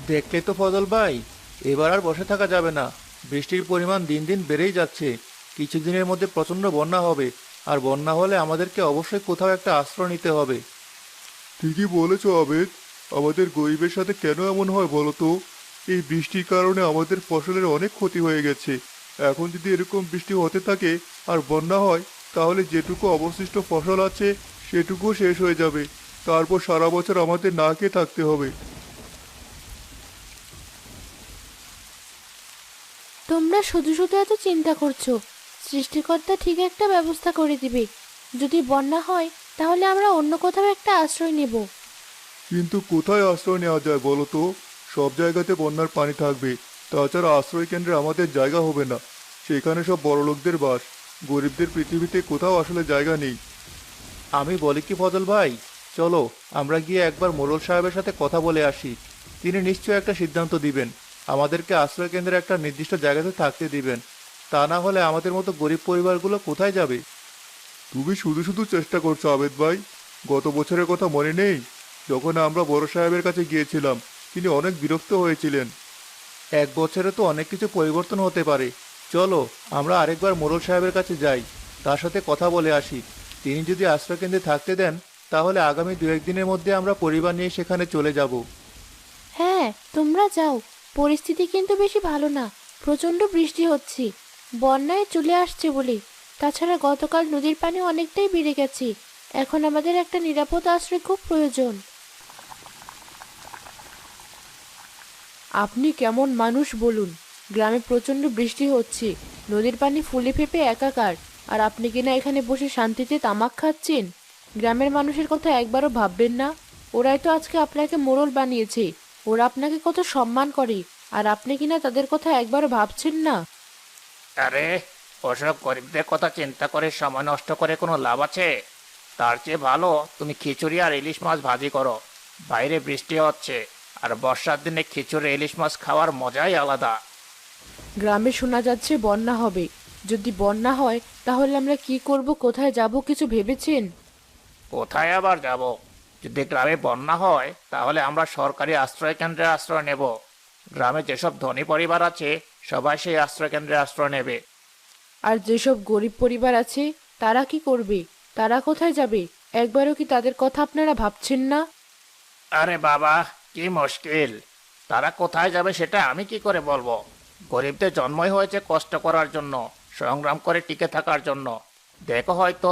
দেখলে তো ফজল ভাই, এবার আর বসে থাকা যাবে না। বৃষ্টির পরিমাণ দিন দিন বেড়েই যাচ্ছে। কিছুদিনের মধ্যে প্রচণ্ড বন্যা হবে। আর বন্যা হলে আমাদেরকে অবশ্যই কোথাও একটা আশ্রয় নিতে হবে। ঠিকই বলেছো আবেদ। আমাদের গরিবের সাথে কেন এমন হয় বলো তো? এই বৃষ্টির কারণে আমাদের ফসলের অনেক ক্ষতি হয়ে গেছে। এখন যদি এরকম বৃষ্টি হতে থাকে আর বন্যা হয়, তাহলে যেটুকু অবশিষ্ট ফসল আছে সেটুকু শেষ হয়ে যাবে। তারপর সারা বছর আমাদের না খেয়ে থাকতে হবে। তোমরা শুধু শুধু এত চিন্তা করছো। সৃষ্টিকর্তা ঠিক একটা ব্যবস্থা করে দিবে। যদি বন্যা হয় তাহলে আমরা অন্য কোথাও একটা আশ্রয় নেব। কিন্তু কোথায় আশ্রয় নেওয়া যায় বলো তো? সব জায়গাতে বন্যার পানি থাকবে। তাছাড়া আশ্রয় কেন্দ্রে আমাদের জায়গা হবে না। সেখানে সব বড়লোকদের বাস। গরিবদের পৃথিবীতে কোথাও আসলে জায়গা নেই। আমি বলি কি ফজল ভাই, চলো আমরা গিয়ে একবার মোড়ল সাহেবের সাথে কথা বলে আসি। তিনি নিশ্চয়ই একটা সিদ্ধান্ত দিবেন। আমাদেরকে আশ্রয় কেন্দ্রে একটা নির্দিষ্ট জায়গাতে থাকতে দিবেন। তা না হলে আমাদের মতো গরিব পরিবারগুলো কোথায় যাবে? তুমি শুধু শুধু চেষ্টা করছো আবেদ ভাই। গত বছরের কথা মনে নেই? যখন আমরা বড় সাহেবের কাছে গিয়েছিলাম, তিনি অনেক বিরক্ত হয়েছিলেন। এক বছরে তো অনেক কিছু পরিবর্তন হতে পারে। চলো আমরা আরেকবার মোড়ল সাহেবের কাছে যাই, তার সাথে কথা বলে আসি। তিনি যদি আশ্রয়কেন্দ্রে থাকতে দেন, তাহলে আগামী দু একদিনের মধ্যে আমরা পরিবার নিয়ে সেখানে চলে যাব। হ্যাঁ, তোমরা যাও। পরিস্থিতি কিন্তু বেশি ভালো না। প্রচণ্ড বৃষ্টি হচ্ছে, বন্যায় চলে আসছে বলে। তাছাড়া গতকাল নদীর পানি অনেকটাই বেড়ে গেছে। এখন আমাদের একটা নিরাপদ আশ্রয় খুব প্রয়োজন। আপনি কেমন মানুষ বলুন? গ্রামে প্রচণ্ড বৃষ্টি হচ্ছে, নদীর পানি ফুলে ফেপে একাকার, আর আপনি কিনা এখানে বসে শান্তিতে তামাক খাচ্ছেন? গ্রামের মানুষের কথা একবারও ভাববেন না? ওরাই তো আজকে আপনাকে মোড়ল বানিয়েছে। ওরা আপনাকে কত সম্মান করে, আর আপনি কিনা তাদের কথা একবারও ভাবছেন না? আরে, ওসব গরিবদের কথা চিন্তা করে সময় নষ্ট করে কোনো লাভ আছে? তার চেয়ে ভালো তুমি খিচুড়ি আর ইলিশ মাছ ভাজি করো। বাইরে বৃষ্টি হচ্ছে, আর বর্ষার দিনে খিচুড়ি ইলিশ মাছ খাওয়ার মজাই আলাদা। গ্রামে শোনা যাচ্ছে বন্যা হবে। যদি বন্যা হয় তাহলে আমরা কি করব, কোথায় যাব, কিছু ভেবেছেন? কোথায় আবার যাব? যদি গ্রামে বন্যা হয় তাহলে আমরা সরকারি আশ্রয় কেন্দ্রে আশ্রয় নেব। গ্রামে যেসব ধনী পরিবার আছে সবাই সেই আশ্রয় কেন্দ্রে আশ্রয় নেবে। আর যেসব গরিব পরিবার আছে তারা কি করবে? তারা কোথায় যাবে? একবারও কি তাদের কথা আপনারা ভাবছেন না? আরে বাবা, কি মুশকিল! তারা কোথায় যাবে সেটা আমি কি করে বলবো? গরিবদের জন্মই হয়েছে কষ্ট করার জন্য, সংগ্রাম করে টিকে থাকার জন্য। দেখো হয়তো